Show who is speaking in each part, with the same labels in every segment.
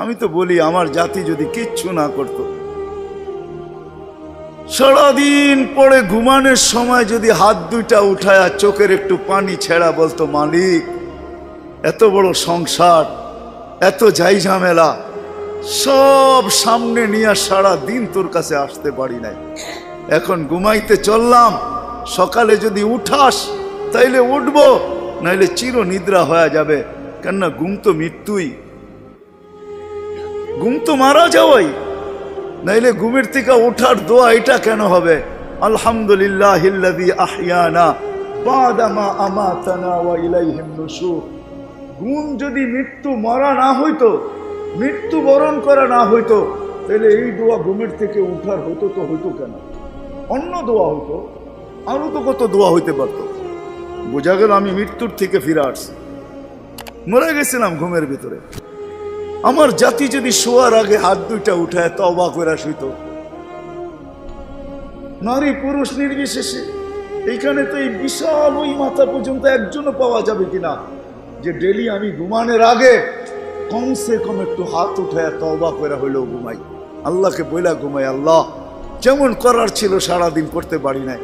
Speaker 1: আমি তো বলি আমার জাতি যদি কিচ্ছু না করত, সারাদিন পরে ঘুমানোর সময় যদি হাত দুইটা উঠায় চোখের একটু পানি ছেড়া বলতো, মালিক এত বড় সংসার, এত যাই ঝামেলা সব সামনে নিয়ে সারা দিন তোর কাছে আসতে পারি নাই, এখন ঘুমাইতে চললাম, সকালে যদি উঠাস তাইলে উঠবো, নাইলে চির নিদ্রা হয়ে যাবে। কেননা ঘুম তো মৃত্যুই, ঘুম তো মারা যাওয়াই, নাইলে ঘুমের থেকে ওঠার দোয়া এটা কেন হবে? আলহামদুলিল্লাহিল্লাযী আহইয়ানা বাদা মা আমাতানা ওয়া ইলাইহিন নুশুর। ঘুম যদি মৃত্যু মারা না হইতো, মৃত্যু বরণ করা না হইতো, তাহলে এই দোয়া ঘুমের থেকে উঠার হতো তো হইতো কেন? অন্য দোয়া হইতো, আরো তো কত দোয়া হইতে পারতো। বোঝা গেল আমি মৃত্যুর থেকে ফিরে আসছি, মরে গেছিলাম ঘুমের ভিতরে। আমার জাতি যদি শোয়ার আগে হাত দুইটা উঠায় তওবা করে শুইত, নারী পুরুষ নির্বিশেষে, এইখানে তো এই বিশাল ওই মাথা পর্যন্ত একজনও পাওয়া যাবে কিনা যে ডেলি আমি ঘুমানোর আগে কমসে কম একটু হাত উঠায় তওবা করে হইলেও ঘুমাই, আল্লাহকে বইলা ঘুমাই, আল্লাহ যেমন করার ছিল সারাদিন করতে পারি নাই,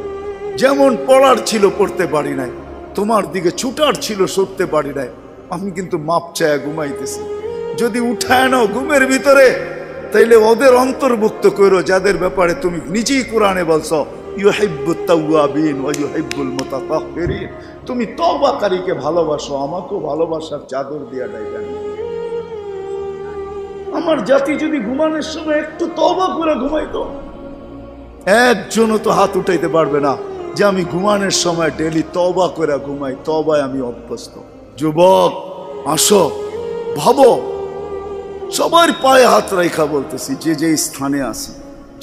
Speaker 1: যেমন পড়ার ছিল পড়তে পারি নাই, তোমার দিকে ছুটার ছিল ছুটতে পারি নাই, আমি কিন্তু মাপ চায় ঘুমাইতেছি। যদি উঠায় নাও ঘুমের ভিতরে, তাইলে ওদের অন্তর্ভুক্ত করো যাদের ব্যাপারে তুমি নিজেই কোরআনে বলছো ইউহিব্বুত তাওয়াবিন ওয়া ইউহিব্বুল মুতাতাহহিরিন। তুমি তওবাকারীকে ভালোবাসো, আমাকেও ভালোবাসার চাদর দিয়া ডাইবেন। আমার জাতি যদি ঘুমানোর সময় একটু তওবা করে ঘুমাইতো, একজনও তো হাত উঠাইতে পারবে না যে আমি ঘুমানোর সময় ডেলি তওবা করে ঘুমাই, তওবায় আমি অভ্যস্ত। যুবক আসো, ভাবো, সবার পায়ে হাত রাখা বলতেছি, যে যে স্থানে আছি,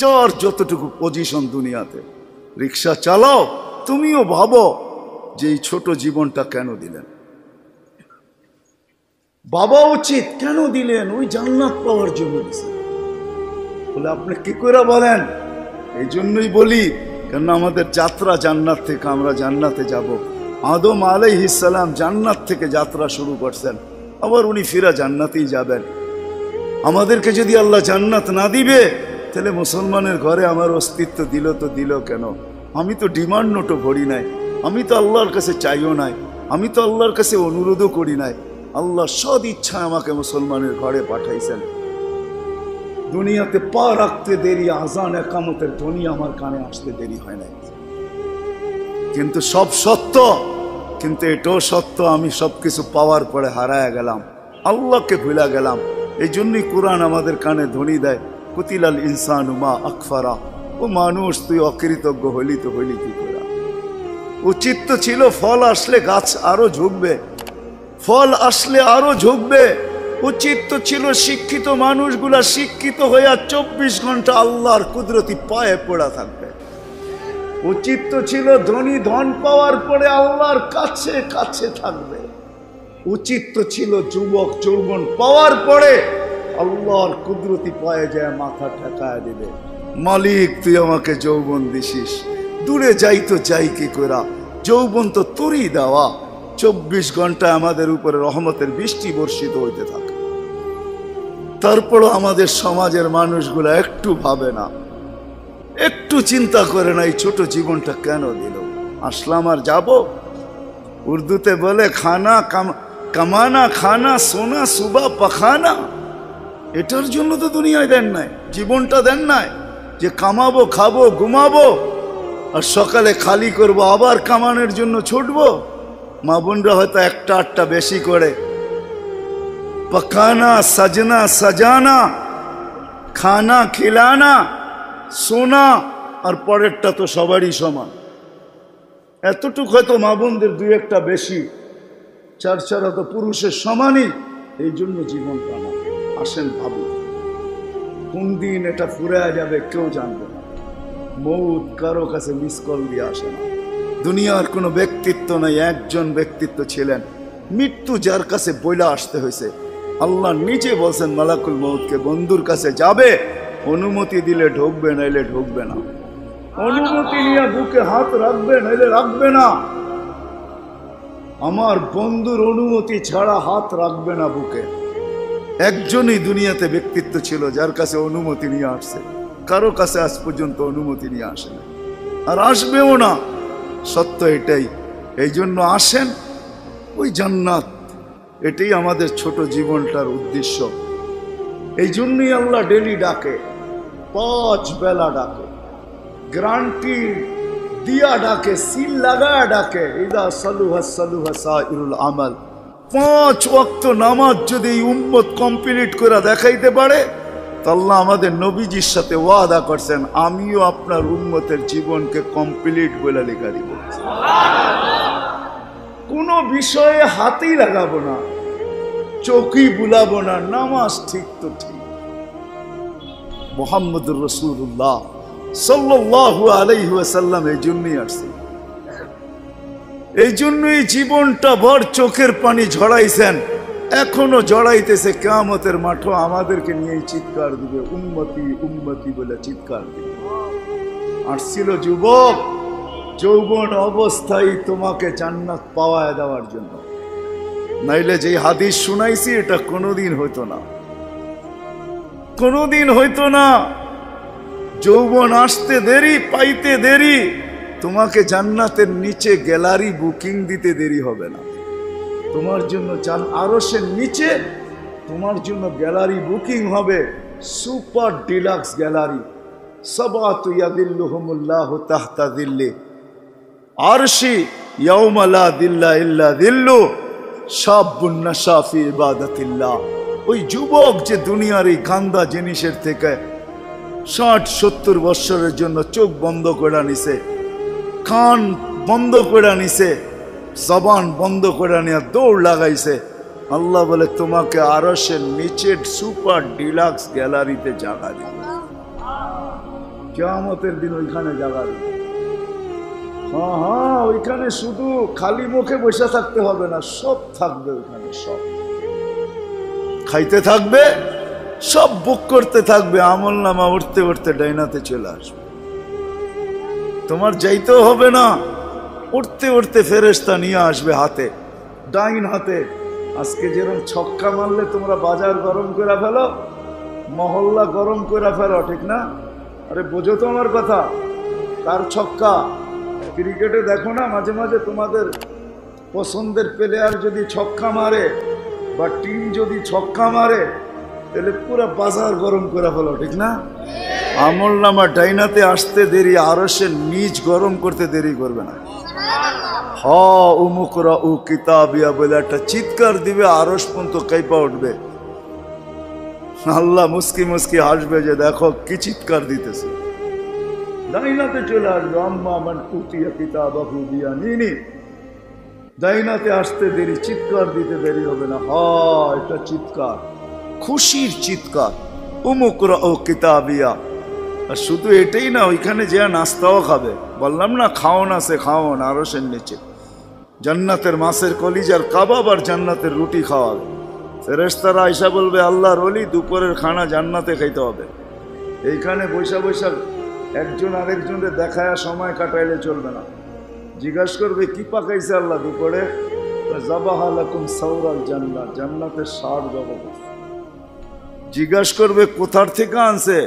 Speaker 1: যার যতটুকু পজিশন দুনিয়াতে, রিক্সা চালাও, তুমিও ভাবো যে এই ছোট জীবনটা কেন দিলেন? বাবা উচিত কেন দিলেন? ওই জান্নাত পাওয়ার জন্য দিলেন। বলে আপনি কি করে বলেন? এই জন্যই বলি, কেন আমাদের যাত্রা জান্নাত থেকে, আমরা জান্নাতে যাব। আদম আলাইহিস সালাম জান্নাত থেকে যাত্রা শুরু করছেন, আবার উনি ফিরা জান্নাতেই যাবেন। আমাদেরকে যদি আল্লাহ জান্নাত না দিবে, তাহলে মুসলমানের ঘরে আমার অস্তিত্ব দিল তো দিল কেন? আমি তো ডিমান্ড নোটও ভরি নাই, আমি তো আল্লাহর কাছে চাইও নাই, আমি তো আল্লাহর কাছে অনুরোধও করি নাই। আল্লাহ সদ ইচ্ছা আমাকে মুসলমানের ঘরে পাঠাইছেন। দুনিয়াতে পা রাখতে দেরি, আজান একামতের ধ্বনি আমার কানে আসতে দেরি হয় নাই। কিন্তু সব সত্য, কিন্তু এটাও সত্য আমি সবকিছু পাওয়ার পরে হারায় গেলাম, আল্লাহকে ভুলা গেলাম। এই জন্যই কোরআন আমাদের কানে ধ্বনি দেয়, কুতিলাল ইনসানু মা আকফারা। ও মানুষ, তুই অকৃতজ্ঞ হইলি তো হইলি কি করে? উচিত তো ছিল ফল আসলে গাছ আরো ঝুঁকবে, ফল আসলে আরো ঝুঁকবে। উচিত তো ছিল শিক্ষিত মানুষগুলা শিক্ষিত হইয়া 24 ঘন্টা আল্লাহর কুদরতি পায়ে পড়া থাকবে। উচিত তো ছিল ধনী ধন পাওয়ার পরে আল্লাহর কাছে কাছে থাকবে। উচিত তো ছিল যুবক যৌবন পাওয়ার পরে আল্লাহর কুদরতি পায়ে যায় মাথা ঠেকায় দিবে, মালিক তুই আমাকে যৌবন দিছিস, দূরে যাই তো যাই কি করা, যৌবন তো তোরই দেওয়া। 24 ঘন্টায় আমাদের উপরে রহমতের বৃষ্টি বর্ষিত হইতে থাকে। তারপরও আমাদের সমাজের মানুষগুলা একটু ভাবে না, একটু চিন্তা করে না এই ছোট জীবনটা কেন দিল। আসলাম আর যাব। উর্দুতে বলে খানা কামানা খানা সোনা সুবা পাখানা। এটার জন্য তো দুনিয়ায় দেন নাই, জীবনটা দেন নাই যে কামাবো, খাবো, ঘুমাবো, আর সকালে খালি করব, আবার কামানোর জন্য ছুটবো। মা বোনরা হয়তো একটা আটটা বেশি করে, পকানা সাজনা সাজানা, খানা খিলানা, সোনা, আর পরেরটা তো সবারই সমান। এতটুকু হয়তো মা বোনদের দুই একটা বেশি, চার চারা তো পুরুষের সমানই। এই জন্য জীবন কানা। আসেন ভাবি, কোন দিন এটা ফুরে যাবে কেউ জানবে না। মৌত কারো কাছে মিস কল দিয়ে আসে না। দুনিয়ার কোনো ব্যক্তিত্ব নাই, একজন ব্যক্তিত্ব ছিলেন, মৃত্যু যার কাছে বইলা আসতে হয়েছে। আল্লাহ নিজে বলছেন মালাকুল মৌতকে, বন্ধুর কাছে যাবে, অনুমতি দিলে ঢুকবে, নাইলে ঢুকবে না। অনুমতি নিয়ে বুকে হাত রাখবে, নাইলে রাখবে না। আমার বন্ধুর অনুমতি ছাড়া হাত রাখবে না বুকে। একজনই দুনিয়াতে ব্যক্তিত্ব ছিল যার কাছে অনুমতি নিয়ে আসছে, কারো কাছে আজ পর্যন্ত অনুমতি নিয়ে আসে না, আর আসবেও না। সত্য এটাই। এই জন্য আসেন, ওই জান্নাত, এটাই আমাদের ছোট জীবনটার উদ্দেশ্য। এই জন্যই আল্লাহ ডেলি ডাকে, 5 বেলা ডাকে, গ্যারান্টি দিয়া ডাকে, সিল লাগায়া ডাকে। ইদা সালুহা সালুহা সাইরুল আমাল। 5 ওয়াক্ত নামাজ যদি এই উম্মত কমপ্লিট করে দেখাইতে পারে, তো আল্লাহ আমাদের নবীজির সাথে ওয়াদা করছেন, আমিও আপনার উম্মতের জীবনকে কমপ্লিট বলে লেখা দিব। কোনো বিষয়ে হাতেই লাগাবো না, চোখই বুলাবো না, নামাজ ঠিক তো ঠিক। মুহাম্মদুর রাসূলুল্লাহ সাল্লাল্লাহু আলাইহি ওয়াসাল্লাম এই জন্যই আসছে, এই জন্যই জীবনটা ভর চোখের পানি ঝরাইছেন, এখনো জড়াইতেছে। কিয়ামতের মাঠে আমাদেরকে নিয়েই চিৎকার দিবে, উম্মতি উম্মতি বলে চিৎকার দিবে। আসছিল যুবক, যৌবন অবস্থায় তোমাকে জান্নাত পাওয়ায় দেওয়ার জন্য, নাইলে যে হাদিস শুনাইছি এটা কোনোদিন হইতো না, কোনোদিন হইতো না। যৌবন আসতে দেরি, পাইতে দেরি, তোমাকে জান্নাতের নিচে গ্যালারি বুকিং দিতে দেরি হবে না। তোমার জন্য আরশের নিচে তোমার জন্য গ্যালারি বুকিং হবে, সুপার ডিলাক্স গ্যালারি। সাবাতু ইয়াদিল্লুহুমুল্লাহু তাহতা দিল্লি আরশি ইয়াউমা লা দিল্লা ইল্লা দিল্লু শাবুন নাশা ফি ইবাদাতিল্লাহ। ওই যুবক যে দুনিয়ার এই গান্দা জিনিসের থেকে 60-70 বছরের জন্য চোখ বন্ধ করে নিছে, কান বন্ধ করে নিছে, জবান বন্ধ করে নিয়ে দৌড় লাগাইছে, আল্লাহ বলে তোমাকে আরশের নিচের সুপার ডিলাক্স গ্যালারিতে জায়গা দিবে। কিয়ামতের দিন ওইখানে জায়গা দিবে। হ্যাঁ, ওইখানে শুধু খালি মুখে বসে থাকতে হবে না, সব থাকবে ওইখানে, সব খাইতে থাকবে, সব বুক করতে থাকবে, আমল নামা উঠতে উঠতে ডাইনাতে চলে আসবে। তোমার যাইতেও হবে না, উঠতে উঠতে ফেরেশতা নিয়ে আসবে হাতে, ডাইন হাতে। আজকে যেরকম ছক্কা মারলে তোমরা বাজার গরম করে ফেলো, মহল্লা গরম করে ফেলো, ঠিক না? আরে বোঝো তো আমার কথা, কার ছক্কা? ক্রিকেটে দেখো না মাঝে মাঝে তোমাদের পছন্দের প্লেয়ার যদি ছক্কা মারে বা টিম যদি ছক্কা মারে, তাহলে পুরো বাজার গরম করে ফেলো, ঠিক না? আমল নামা ডাইনাতে আসতে দেরি, আরশের নিচ গরম করতে দেরি করবে না। উমুকরা উ কিতাবিয়া বলে একটা চিৎকার দিবে, আরশ পর্যন্ত কাইপা উঠবে। আল্লাহ মুস্কি মুস্কি হাসবে যে দেখো কি চিৎকার দিতেছে। ডাইনাতে চলে আসবে, আম্মা মান উতিয়া কিতাবাহু বিয়ামিনি। ডাইনাতে আসতে দেরি, চিৎকার দিতে দেরি হবে না। এটা চিৎকার, খুশির চিৎকার, উমুকরা ও কিতাবিয়া। আর শুধু এটাই না, ওইখানে যে নাস্তাও খাবে। বললাম না খাওন আছে, খাওন আরশের নিচে। জান্নাতের মাছের কলিজার কাবাব আর জান্নাতের রুটি খাওয়াবে। ফেরেশতারা আয়সা বলবে, আল্লাহর ওলি দুপুরের খানা জান্নাতে খাইতে হবে। এইখানে বৈশা বৈশা একজন আরেকজনের দেখায়া সময় কাটাইলে চলবে না। জিজ্ঞাসা করবে কি পাকাইছে আল্লাহ দুপুরে? যাবাহা লাকুম সাওরাল জান্নাত, জান্নাতের ষাঁড় জবরদস্ত। জিজ্ঞাসা করবে কোথার থেকে আনছে?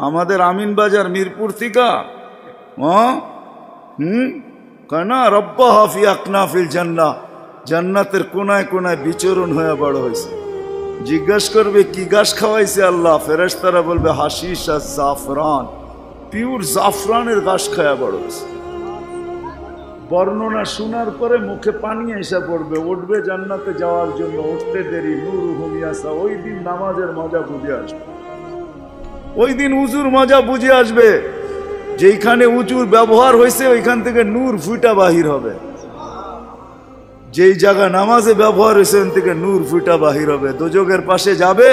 Speaker 1: আমাদের আমিন বাজার মিরপুর থেকে। কানা রব্বা হাফি আকনাফিল জান্নাহ, জান্নাতের কোনায় কোনায় বিচরণ হয়ে বড় হয়েছে। জিজ্ঞাসা করবে কি গাছ খাওয়াইছে আল্লাহ? ফেরেশতারা বলবে হাশিশ আর জাফরান, পিওর জাফরানের গাছ খায়া বড় হয়েছে। বর্ণনা শোনার পরে মুখে পানি এসে পড়বে, উঠবে জান্নাতে যাওয়ার জন্য, উঠতে দেরি। নূরুহুম ইয়াসা, ওই দিন নামাজের মজা বুঝে আসবে, ওই দিন উজুর মজা বুঝে আসবে। যেইখানে উজুর ব্যবহার হয়েছে ওইখান থেকে নূর ফুটা বাহির হবে, যেই জায়গা নামাজে ব্যবহার হয়েছে ওখান থেকে নূর ফুটা বাহির হবে। দোজখের পাশে যাবে,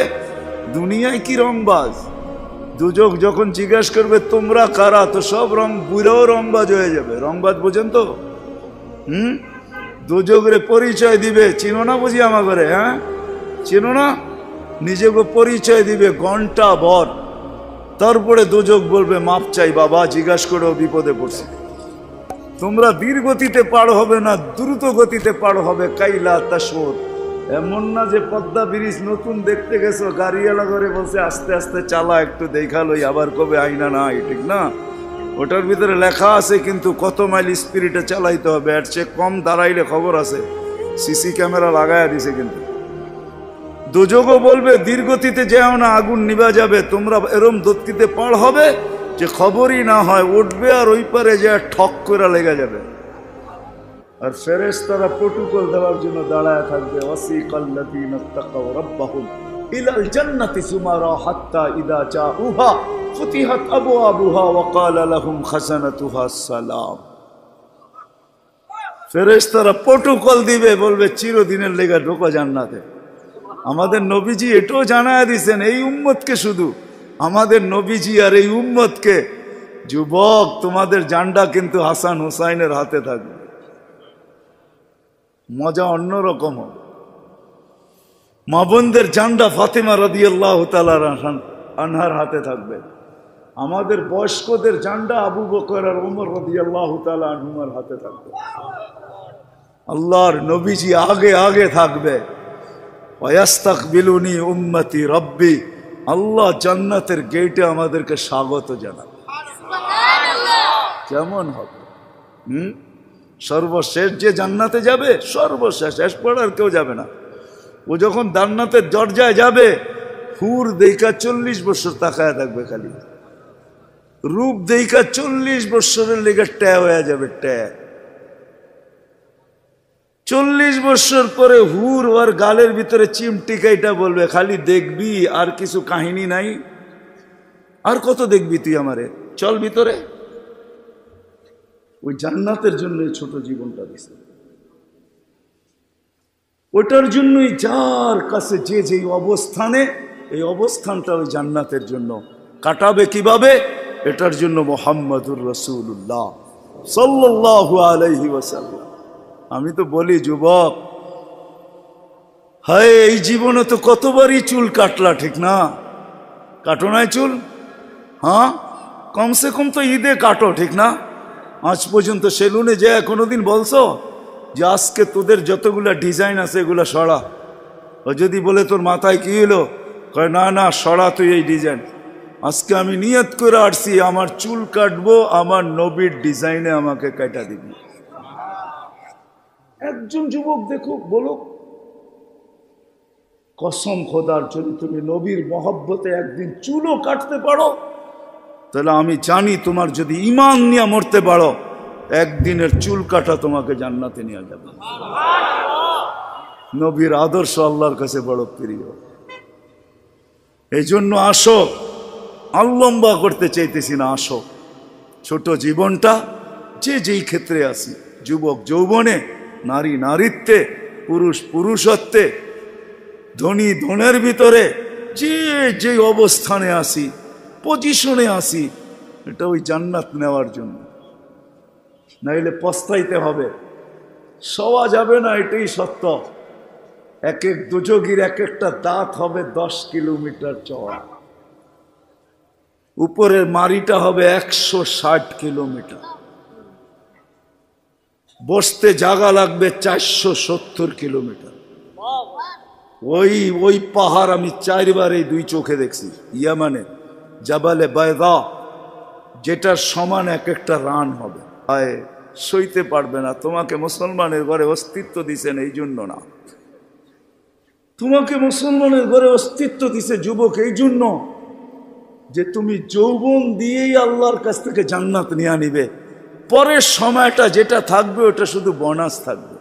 Speaker 1: দুনিয়ায় কি রংবাজ। দুজখ যখন জিজ্ঞাসা করবে তোমরা কারা, তো সব রং বুড়াও রংবাজ হয়ে যাবে। রংবাজ বোঝেন তো? দুজখরে পরিচয় দিবে, চিনো না বুঝি আমার ঘরে? হ্যাঁ চিনো না? নিজেকে পরিচয় দিবে ঘন্টা ভর, তারপরে দুজখ বলবে মাপ চাই বাবা, জিজ্ঞাসা করেও বিপদে পড়ছে। তোমরা ধীর গতিতে পার হবে না, দ্রুত গতিতে পার হবে। কাইলা তাশউর, এমন না যে পদ্মা ব্রিজ নতুন দেখতে গেছো, গাড়িওয়ালা করে বলছে আস্তে আস্তে চালা, একটু দেখালোই, আবার কবে আইনা নাই, ঠিক না? ওটার ভিতরে লেখা আছে কিন্তু কত মাইল স্পিরিটে চালাইতে হবে, এর চেয়ে কম দাঁড়াইলে খবর আছে, সিসি ক্যামেরা লাগাইয়া দিছে। কিন্তু দোজগও বলবে দীর্ঘতিতে যেও না, আগুন নিভা যাবে, তোমরা এরম দত্তিতে পার হবে যে খবরই না হয়, উঠবে আর ওই পারে যে ঠক করে লেগে যাবে। আর ফেরেশতারা প্রটোকল দেওয়ার জন্য দাঁড়ায় থাকবে। ওয়াসিকাল্লাযীনা তাকাউ রাব্বাহুম ইলাল জান্নাতি সুমারা হাত্তা ইযা জাউহা ফুতিহাত আবওয়াবুহা ওয়া ক্বালা লাহুম খাজানাতুহা সালাম। ফেরেশতারা প্রটোকল দিবে, বলবে চিরদিনের লেগে ঢোকো জান্নাতে। আমাদের নবীজি এটাও জানায় দিয়েছেন এই উম্মতকে, শুধু আমাদের নবীজি আর এই উম্মতকে, যুবক তোমাদের জান্ডা কিন্তু হাসান হুসাইনের হাতে থাকবে, মজা অন্যরকম হবে। মা বোনদের জান্ডা ফাতেমা রাদিয়াল্লাহু তাআলা আনহার হাতে থাকবে। আমাদের বয়স্কদের জান্ডা আবু বকর আর ওমর রাদিয়াল্লাহু তাআলা আনহুমার হাতে থাকবে। আল্লাহর নবীজি আগে আগে থাকবে। ওয়াস্তাকবিলুনি উম্মতি রব্বি, আল্লাহ জান্নাতের গেটে আমাদেরকে স্বাগত জানাবে। কেমন হবে? সর্বশেষ যে জান্নাতে যাবে, সর্বশেষ, শেষ পড়ার কেউ যাবে না। ও যখন জান্নাতের দরজায় যাবে, হুর দেইকা 40 বছর তাকায় থাকবে, খালি রূপ দেইকা 40 বছরের লেগে ট্যা হয়ে যাবে, ট্যা। 40 বছর পরে হুর ওর গালের ভিতরে চিমটিকাইটা বলবে, খালি দেখবি আর কিছু কাহিনী নাই, আর কত দেখবি তুই আমারে, চল ভিতরে। ওই জান্নাতের জন্য ছোট জীবনটা দিছে, ওটার জন্যই যার কাছে যে যেই অবস্থানে, এই অবস্থানটা ওই জান্নাতের জন্য কাটাবে কিভাবে, এটার জন্য মুহাম্মাদুর রাসূলুল্লাহ সাল্লাল্লাহু আলাইহি ওয়াসাল্লাম। আমি তো বলি যুবক, হায় এই জীবনে তো কতবারই চুল কাটলা, ঠিক না? কাটো নাই চুল? হ্যাঁ, কমসে কম তো ঈদে কাটো, ঠিক না? আজ পর্যন্ত সেলুনে যে কোনোদিন বলছো যে আজকে তোদের যতগুলা ডিজাইন আছে এগুলা সরা? ও যদি বলে তোর মাথায় কি হলো, কয় না না সরা তুই এই ডিজাইন। আজকে আমি নিয়ত করে আসছি আমার চুল কাটবো আমার নবীর ডিজাইনে, আমাকে কাটা দিবি। একজন যুবক দেখো, বলো কসম খোদার, যদি তুমি নবীর মহব্বতে একদিন চুলও কাটতে পারো, তাহলে আমি জানি তোমার যদি ঈমান নিয়ে মরতে পারো, একদিনের চুল কাটা তোমাকে জান্নাতে নিয়ে যাবে। নবীর আদর্শ আল্লাহর কাছে বড় প্রিয়। এই জন্য আসো, লম্বা করতে চাইতেছি না, আসো ছোট জীবনটা, যে যেই ক্ষেত্রে আসি, যুবক যৌবনে, নারী নারীত্বে, পুরুষ পুরুষত্বে, ধনী ধনের ভিতরে, যে যে অবস্থানে আসি, পজিশনে আসি, এটা ওই জান্নাত নেওয়ার জন্য। নাইলে পস্তাইতে হবে, সওয়া যাবে না, এটাই সত্য। এক এক দুযোগীর এক একটা দাঁত হবে 10 কিলোমিটার চওড়া, উপরের মারিটা হবে 160 কিলোমিটার, বসতে জায়গা লাগবে 470 কিলোমিটার। ওই পাহাড় আমি 4 বার এই 2 চোখে দেখছি, ইয়ামানে জাবালে বায়দা, যেটার সমান এক একটা রান হবে। আয় সইতে পারবে না। তোমাকে মুসলমানের ঘরে অস্তিত্ব দিছেন এই জন্য না, তোমাকে মুসলমানের ঘরে অস্তিত্ব দিছে যুবক এই জন্য যে তুমি যৌবন দিয়েই আল্লাহর কাছ থেকে জান্নাত নিয়ে নিবে। পরের সময়টা যেটা থাকবে ওটা শুধু বোনাস থাকবে।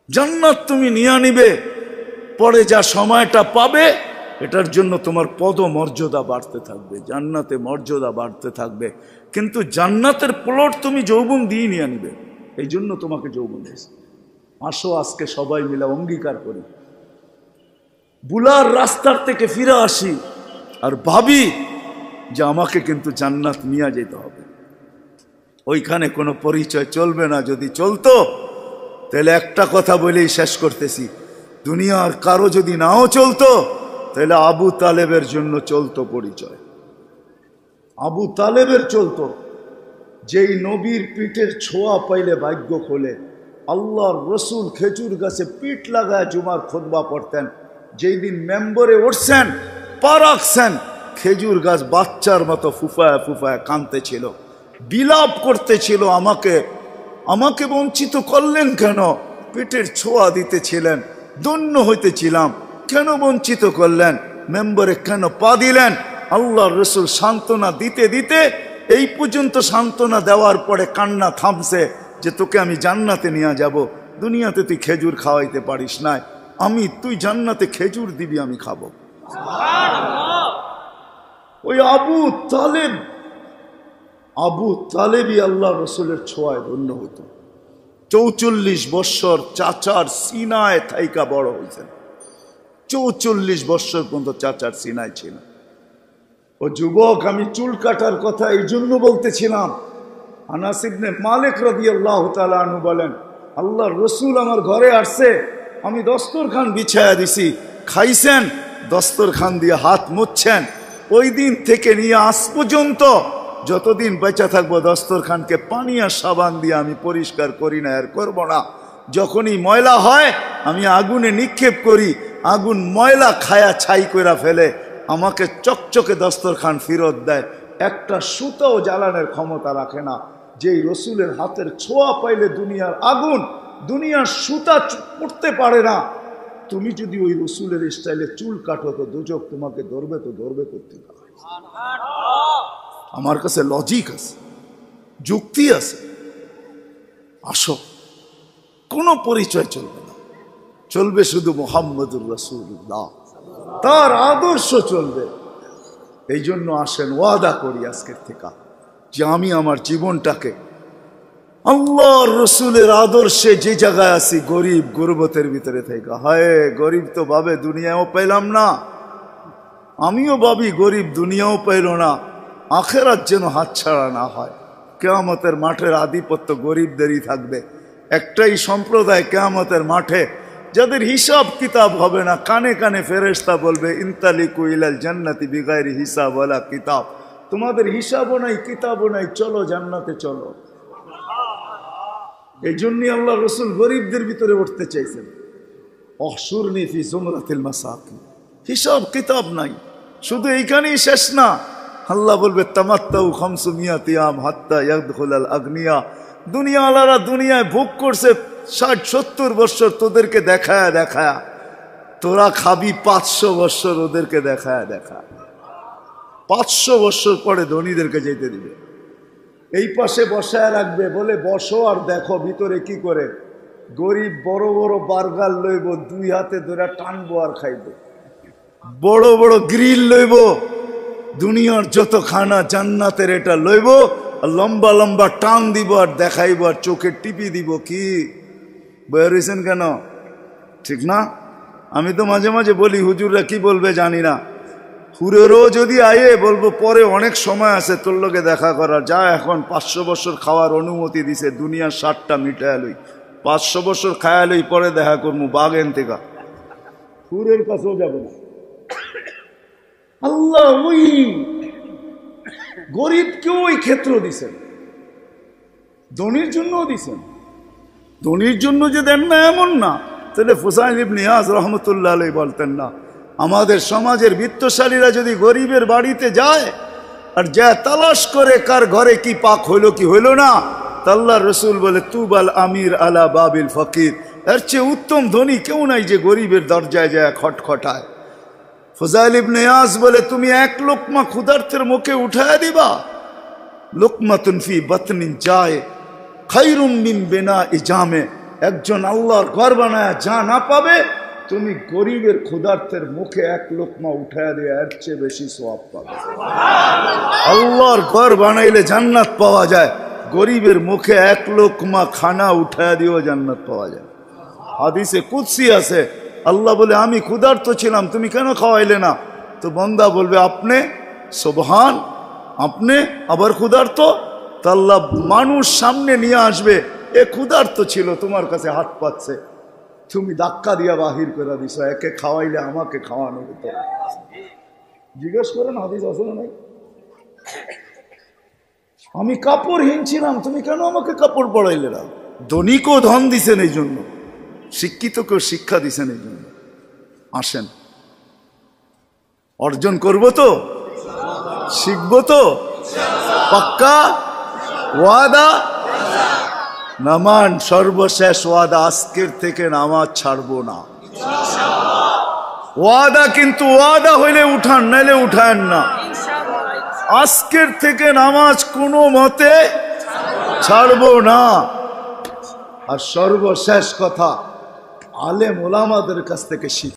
Speaker 1: জান্নাত তুমি নিয়ে নিবে, পরে যা সময়টা পাবে এটার জন্য তোমার পদমর্যাদা বাড়তে থাকবে, জান্নাতে মর্যাদা বাড়তে থাকবে। কিন্তু জান্নাতের প্লট তুমি যৌবন দিয়ে নিয়ে নিবে, এই জন্য তোমাকে যৌবন দিয়েছে। আসো আজকে সবাই মিলে অঙ্গীকার করি, বুলার রাস্তার থেকে ফিরে আসি আর ভাবি যে আমাকে কিন্তু জান্নাত নিয়ে যেতে হবে। ওইখানে কোনো পরিচয় চলবে না। যদি চলতো তাহলে একটা কথা বলেই শেষ করতেছি, দুনিয়ার কারো যদি নাও চলতো তাহলে আবু তালেবের জন্য চলতো পরিচয়। আবু তালেবের চলতো, যেই নবীর পিঠের ছোঁয়া পাইলে ভাগ্য খোলে। আল্লাহর রসুল খেজুর গাছে পিঠ লাগায় জুমার খুতবা পড়তেন। যেই দিন মেম্বরে উঠছেন, পা রাখছেন, খেজুর গাছ বাচ্চার মতো ফুফায় ফুফায় কাঁদতেছিল, বিলাপ করতেছিল, আমাকে আমাকে বঞ্চিত করলেন কেন? পেটের ছোঁয়া দিতেছিলেন, ধন্য হইতেছিলাম, কেন বঞ্চিত করলেন? মেম্বরে কেন পা দিলেন? আল্লাহর রসুল সান্ত্বনা দিতে দিতে এই পর্যন্ত সান্ত্বনা দেওয়ার পরে কান্না থামছে যে তোকে আমি জান্নাতে নিয়ে যাব, দুনিয়াতে তুই খেজুর খাওয়াইতে পারিস নাই, তুই জান্নাতে খেজুর দিবি, আমি খাবো। ওই আবু তালেবই আল্লাহ রসুলের ছোঁয়ায় ধন্য হতো। 44 বৎসর চাচার সিনায় থাইকা বড় হয়েছেন। 44 বৎসর পর্যন্ত চাচার সিনায় ছিল। ও যুবক, আমি চুল কাটার কথা এই জন্য বলতেছিলাম। আনাস ইবনে মালিক রাদিয়াল্লাহু তাআলা আনহু বলেন, আল্লাহর রসুল আমার ঘরে আসছে, আমি দস্তরখান বিছায়া দিছি, খাইছেন, দস্তরখান দিয়ে হাত মুছছেন। ওই দিন থেকে নিয়ে আজ পর্যন্ত যতদিন বেঁচে থাকবো দস্তরখানকে পানি আর সাবান দিয়ে আমি পরিষ্কার করি না, আর করবো না। যখনই ময়লা হয় আমি আগুনে নিক্ষেপ করি, আগুন ময়লা খায়া ছাই করে ফেলে, আমাকে চকচকে দস্তরখান ফেরত দেয়। একটা সুতাও জ্বালানোর ক্ষমতা রাখে না। যেই রসুলের হাতের ছোঁয়া পাইলে দুনিয়ার আগুন, দুনিয়ার সুতা পড়তে পারে না। তুমি যদি ওই রসুলের স্টাইলে চুল কাটো তো দুজক তোমাকে ধরবে, তো ধরবে করতে না। আমার কাছে লজিক আছে, যুক্তি আছে। আসো, কোনো পরিচয় চলবে না, চলবে শুধু মুহাম্মদুর রাসূলুল্লাহ, তার আদর্শ চলবে। এই জন্য আসেন, ওয়াদা করি আজকের থেকে যে আমি আমার জীবনটাকে আল্লাহর রসুলের আদর্শে যে জায়গায় আছি, গরিব গুরবতের ভিতরে থেকে, হায় গরিব তো ভাবে দুনিয়াও পেলাম না, আমিও ভাবি গরিব দুনিয়াও পেল না, আখেরাত যেন হাতছাড়া না হয়। কিয়ামতের মাঠের আধিপত্য গরিবদেরই থাকবে। একটাই সম্প্রদায় কিয়ামতের মাঠে, যাদের হিসাব কিতাব হবে না, কানে কানে ফেরেশতা বলবে ইনতালিকু ইলাল জান্নাতি বিগাইরি হিসাব ওয়ালা কিতাব, তোমাদের হিসাবও নাই কিতাবও নাই, চলো জান্নাতে চলো। এই জন্যই আল্লাহ রসুল গরিবদের ভিতরে উঠতে চাইছেন। অহশুরনি ফি জুমরাতিল মাসাকিন, হিসাব কিতাব নাই। শুধু এইখানেই শেষ না, আল্লাহ বলবে তামাত্তাউ 500 ইয়াম হাত্তা ইয়াদখুলাল আগনিয়া, দুনিয়াওয়ালারা দুনিয়ায় ভোগ করছে 60-70 বছর, তোদেরকে দেখায় দেখায়, তোরা খাবি 500 বছর ওদেরকে দেখায় দেখায়। 500 বছর পরে ধনীদেরকে যেতে দিবে, এই পাশে বসায় রাখবে, বলে বসো আর দেখো ভিতরে কি করে। গরিব বড় বড় বার্গার লইব, 2 হাতে ধরে টানবো আর খাইব। বড় বড় গ্রিল লইব, দুনিয়ার যত খানা জান্নাতের এটা লইব, আর লম্বা লম্বা টান দিব আর দেখাইব আর চোখে টিপি দিব। কি বয়ে রয়েছেন কেন? ঠিক না? আমি তো মাঝে মাঝে বলি হুজুররা কি বলবে জানি না, হুরেরও যদি আয়ে বলবো পরে অনেক সময় আছে তোর লোকে দেখা করার, যা এখন 500 বছর খাওয়ার অনুমতি দিছে, দুনিয়ার 60টা মিটায় লই, 500 বছর খায়া লই, পরে দেখা করবো বাগেন থেকে। হুরের কাছেও যাব না। আল্লাহ ওই গরিবকেও ওই ক্ষেত্র দিছেন, ধনীর জন্যও দিছেন। ধনীর জন্য যে দেন না এমন না, তাহলে ফুসাইল ইবনে ইয়াজ রহমতুল্লাহ আলাইহি বলতেন না, আমাদের সমাজের বিত্তশালীরা যদি গরিবের বাড়িতে যায় আর যা তালাশ করে কার ঘরে কি পাক হইলো কি হইলো না, আল্লাহর রসুল বলে তুবাল আমির আলা বাবিল ফকির, এর চেয়ে উত্তম ধনী কেউ নাই যে গরিবের দরজায় যায় খটখটায়। ফুজাইল ইবনে ইয়াজ বলে তুমি এক লোকমা ক্ষুধার্তের মুখে উঠায় দিবা, লোকমাতুন ফি বাতনিন যায় খায়রুম মিন বিনাই জামে, একজন আল্লাহর ঘর বানায় যা না পাবে, তুমি গরিবের ক্ষুধার্তের মুখে এক লোকমা উঠায় দিয়ে এর চেয়ে বেশি সওয়াব পাবে। আল্লাহর ঘর বানাইলে জান্নাত পাওয়া যায়, গরিবের মুখে এক লোকমা খানা উঠায় দিয়েও জান্নাত পাওয়া যায়। হাদিসে কুদসি আছে, আল্লাহ বলে আমি ক্ষুধার্ত ছিলাম, তুমি কেন খাওয়াইলে না? তো বান্দা বলবে আপনি, সুবহান, আপনি আবার ক্ষুধার্ত? তা আল্লাহ মানুষ সামনে নিয়ে আসবে, এ ক্ষুধার্ত ছিল, তোমার কাছে হাত পাচ্ছে, তুমি ধাক্কা দিয়া বাহির করে দিছ, একে খাওয়াইলে আমাকে খাওয়ানো হতো। জিজ্ঞেস করেন হাদিস আছে না নাই? আমি কাপড়হীন ছিলাম, তুমি কেন আমাকে কাপড় পরাইলে না? ধনীকেও ধন দিছেন এই জন্য, শিক্ষিতকেও শিক্ষা দিছেন এই জন্য। আসেন, অর্জন করব তো, শিখব তো, পাক্কা ওয়াদা? নামান সর্বশেষ ওয়াদা, আজকের থেকে নামাজ ছাড়বো না। ওয়াদা, কিন্তু ওয়াদা হইলে উঠান, নাইলে উঠান না। আজকের থেকে নামাজ কোনো মতে ছাড়বো না। আর সর্বশেষ কথা, আলেম ওলামাদের কাছ থেকে শিখ।